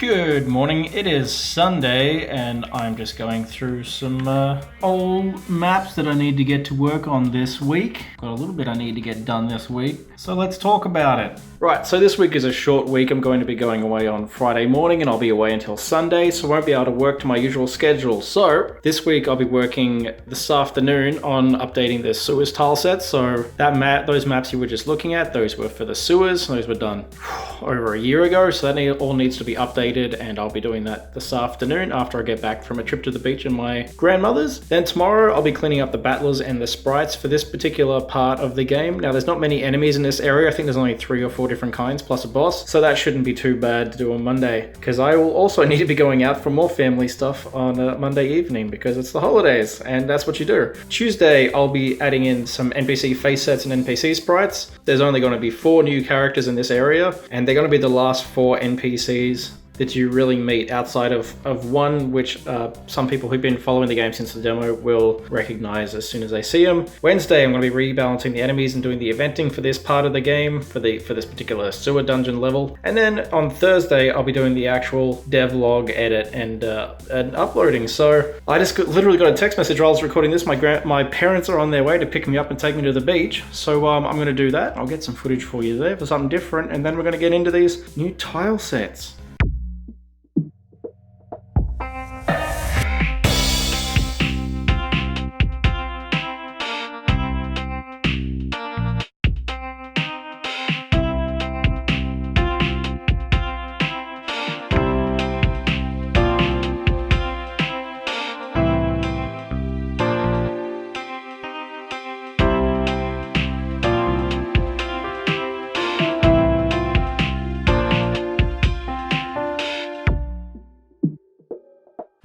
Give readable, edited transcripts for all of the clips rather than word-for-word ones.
Good morning, it is Sunday and I'm just going through some old maps that I need to get to work on this week. Got a little bit I need to get done this week, so let's talk about it. Right, so this week is a short week. I'm going to be going away on Friday morning and I'll be away until Sunday, so I won't be able to work to my usual schedule. So this week I'll be working this afternoon on updating the sewers tile set. So those maps you were just looking at, those were for the sewers. Those were done over a year ago, so that all needs to be updated, and I'll be doing that this afternoon after I get back from a trip to the beach and my grandmother's. Then tomorrow I'll be cleaning up the battlers and the sprites for this particular part of the game. Now there's not many enemies in this area. I think there's only 3 or 4 different kinds plus a boss, so that shouldn't be too bad to do on Monday, because I will also need to be going out for more family stuff on Monday evening because it's the holidays and that's what you do. Tuesday I'll be adding in some NPC face sets and NPC sprites. There's only going to be 4 new characters in this area, and they're going to be the last 4 NPCs that you really meet outside of one, which some people who've been following the game since the demo will recognize as soon as they see them. Wednesday, I'm going to be rebalancing the enemies and doing the eventing for this part of the game, for this particular sewer dungeon level. And then on Thursday, I'll be doing the actual devlog edit and uploading. So I just literally got a text message while I was recording this. My parents are on their way to pick me up and take me to the beach. So I'm going to do that. I'll get some footage for you there for something different. And then we're going to get into these new tile sets.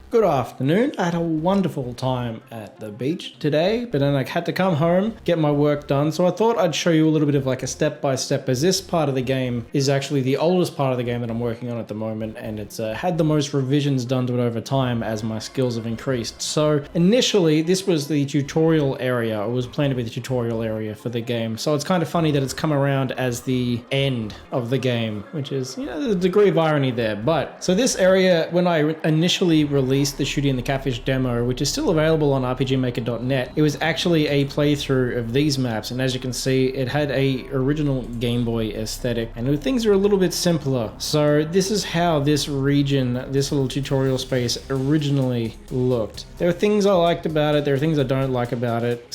Good afternoon. I had a wonderful time at the beach today, but then I had to come home, get my work done. So I thought I'd show you a little bit of like a step-by-step, as this part of the game is actually the oldest part of the game that I'm working on at the moment, and it's had the most revisions done to it over time as my skills have increased. So initially, this was the tutorial area. It was planned to be the tutorial area for the game. So it's kind of funny that it's come around as the end of the game, which is, you know, there's a degree of irony there. But so this area, when I initially released the Shooty and the Catfish demo, which is still available on rpgmaker.net, it was actually a playthrough of these maps, and as you can see, it had a original Game Boy aesthetic, and things are a little bit simpler. So this is how this region, this little tutorial space, originally looked. There are things I liked about it, there are things I don't like about it. I'm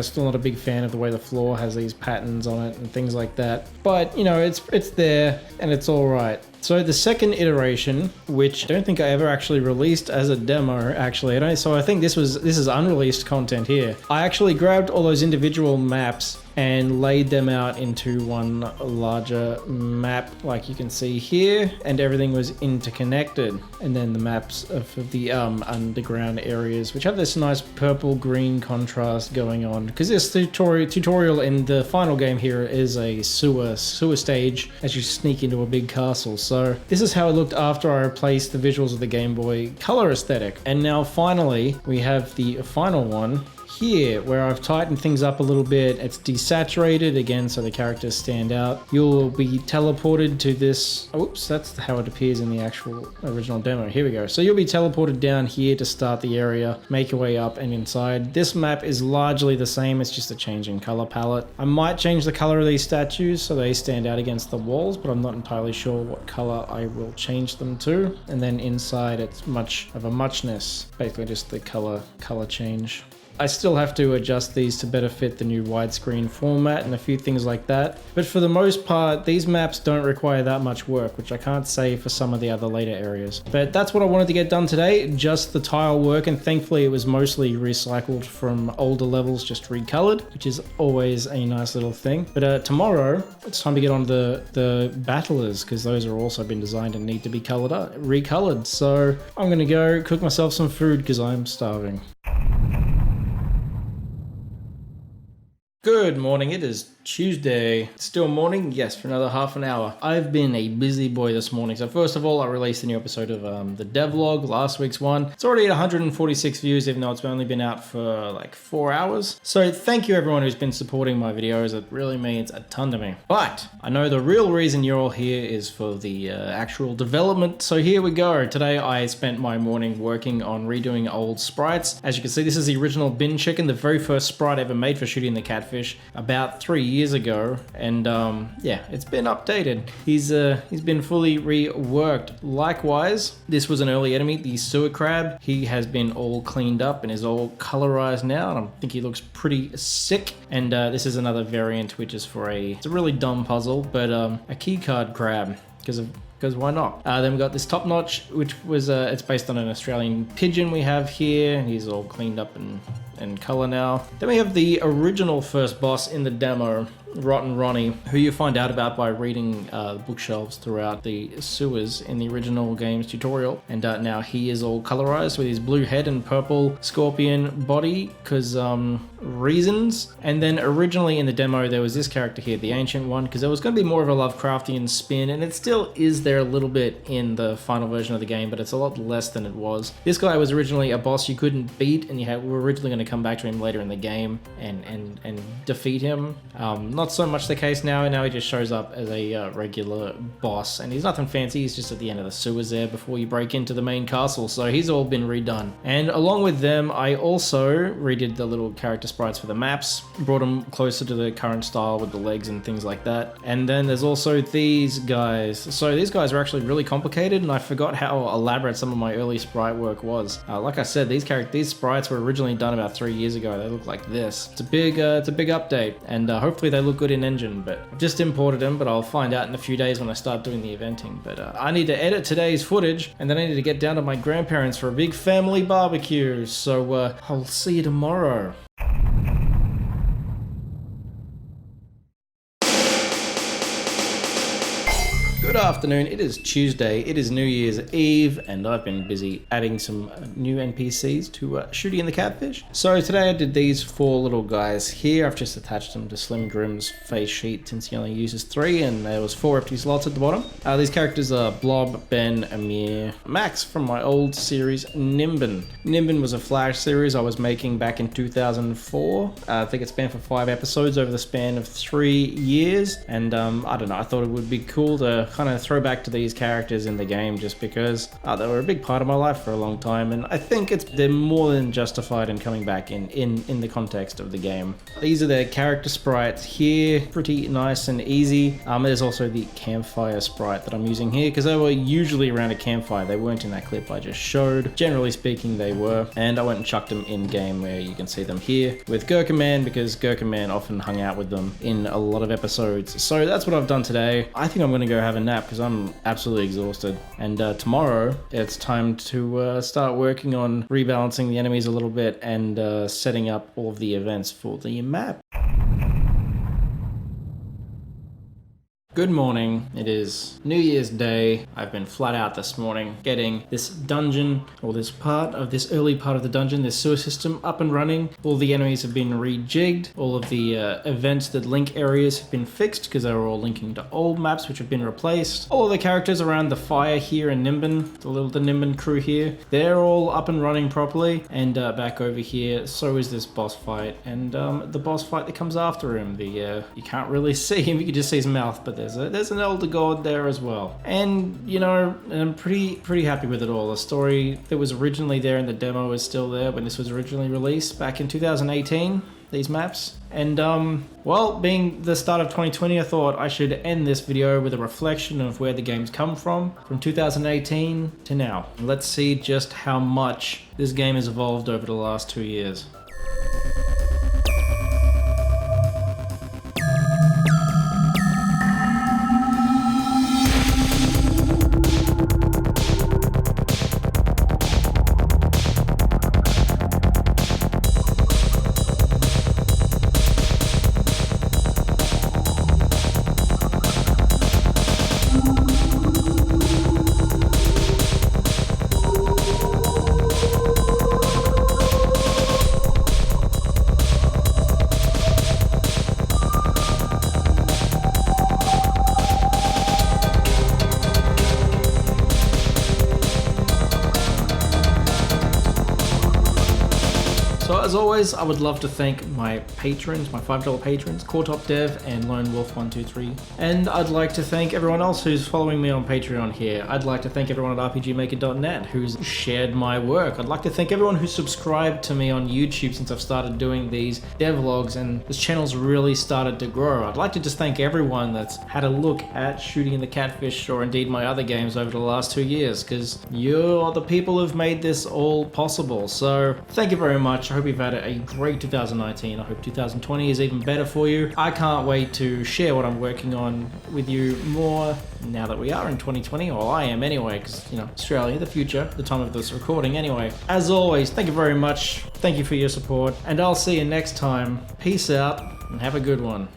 still not a big fan of the way the floor has these patterns on it and things like that, but you know, it's there and it's all right. So the second iteration, which I don't think I ever actually released as a demo, actually, so I think this is unreleased content here. I actually grabbed all those individual maps and laid them out into one larger map, like you can see here, and everything was interconnected. And then the maps of the underground areas, which have this nice purple-green contrast going on, because this tutorial in the final game here is a sewer stage as you sneak into a big castle. So this is how it looked after I replaced the visuals of the Game Boy Color aesthetic. And now finally, we have the final one here, where I've tightened things up a little bit. It's desaturated again so the characters stand out. You'll be teleported to this. Oops, that's how it appears in the actual original demo. Here we go. So you'll be teleported down here to start the area, make your way up and inside. This map is largely the same, it's just a change in color palette. I might change the color of these statues so they stand out against the walls, but I'm not entirely sure what color I will change them to. And then inside it's much of a muchness, basically just the color change. I still have to adjust these to better fit the new widescreen format and a few things like that. But for the most part, these maps don't require that much work, which I can't say for some of the other later areas. But that's what I wanted to get done today, just the tile work, and thankfully it was mostly recycled from older levels, just recolored, which is always a nice little thing. But tomorrow, it's time to get on the battlers, because those are also been designed and need to be recolored. So I'm gonna go cook myself some food because I'm starving. Good morning, it is Tuesday. It's still morning, yes, for another half an hour. I've been a busy boy this morning. So first of all, I released a new episode of the devlog, last week's one. It's already at 146 views, even though it's only been out for like 4 hours. So thank you everyone who's been supporting my videos. It really means a ton to me. But I know the real reason you're all here is for the actual development. So here we go. Today I spent my morning working on redoing old sprites. As you can see, this is the original bin chicken, the very first sprite ever made for Shooty and the Catfish about 3 years ago, and yeah, it's been updated. He's been fully reworked. Likewise, this was an early enemy, the sewer crab. He has been all cleaned up and is all colorized now, and I think he looks pretty sick. And this is another variant, which is for it's a really dumb puzzle, but a keycard crab, because why not? Then we got this top notch, which was it's based on an Australian pigeon we have here. He's all cleaned up and color now. Then we have the original first boss in the demo, Rotten Ronnie, who you find out about by reading bookshelves throughout the sewers in the original game's tutorial. And now he is all colorized with his blue head and purple scorpion body, because reasons. And then originally in the demo there was this character here, the ancient one, because there was going to be more of a Lovecraftian spin, and it still is there a little bit in the final version of the game, but it's a lot less than it was. This guy was originally a boss you couldn't beat, and we were originally going to come back to him later in the game and defeat him. Not so much the case now. Now he just shows up as a regular boss, and he's nothing fancy. He's just at the end of the sewers there before you break into the main castle. So he's all been redone. And along with them, I also redid the little character sprites for the maps, brought them closer to the current style with the legs and things like that. And then there's also these guys. So these guys are actually really complicated, and I forgot how elaborate some of my early sprite work was. Like I said, these sprites were originally done about 3 years ago. They look like this. It's a big update, and hopefully they look good in engine. But I've just imported them, but I'll find out in a few days when I start doing the eventing. But I need to edit today's footage, and then I need to get down to my grandparents for a big family barbecue. So I'll see you tomorrow. Good afternoon, it is Tuesday, it is New Year's Eve, and I've been busy adding some new NPCs to Shooty and the Catfish. So today I did these 4 little guys here. I've just attached them to Slim Grim's face sheet since he only uses 3, and there was 4 empty slots at the bottom. These characters are Blob, Ben, Amir, Max from my old series Nimbin. Nimbin was a Flash series I was making back in 2004. I think it spanned for 5 episodes over the span of 3 years, and I don't know, I thought it would be cool to kind of throw back to these characters in the game, just because they were a big part of my life for a long time, and I think they're more than justified in coming back in the context of the game. These are their character sprites here, pretty nice and easy. There's also the campfire sprite that I'm using here, because they were usually around a campfire. They weren't in that clip I just showed. Generally speaking, they were, and I went and chucked them in game, where you can see them here with Gurkha Man, because Gurkha Man often hung out with them in a lot of episodes. So that's what I've done today. I think I'm going to go have a nap because I'm absolutely exhausted, and tomorrow it's time to start working on rebalancing the enemies a little bit and setting up all of the events for the map. Good morning, it is New Year's Day. I've been flat out this morning getting this dungeon, or this early part of the dungeon, this sewer system up and running. All the enemies have been rejigged. All of the events that link areas have been fixed because they were all linking to old maps which have been replaced. All of the characters around the fire here in Nimbin, the Nimbin crew here, they're all up and running properly. And back over here, so is this boss fight, and the boss fight that comes after him. You can't really see him, you can just see his mouth, but there's an elder god there as well. And you know, I'm pretty happy with it all. The story that was originally there in the demo is still there when this was originally released back in 2018, these maps. And well, being the start of 2020, I thought I should end this video with a reflection of where the game's come from 2018 to now. Let's see just how much this game has evolved over the last 2 years. as always, I would love to thank my patrons, my $5 patrons, Cortop Dev and Lone Wolf 123. And I'd like to thank everyone else who's following me on Patreon here. I'd like to thank everyone at RPGmaker.net who's shared my work. I'd like to thank everyone who's subscribed to me on YouTube since I've started doing these devlogs and this channel's really started to grow. I'd like to just thank everyone that's had a look at Shooty and the Catfish or indeed my other games over the last 2 years, because you're the people who've made this all possible. So thank you very much. I hope you've had a great 2019. I hope 2020 is even better for you. I can't wait to share what I'm working on with you more now that we are in 2020, or I am anyway, because, you know, Australia, the future, the time of this recording anyway. As always, thank you very much. Thank you for your support, and I'll see you next time. Peace out, and have a good one.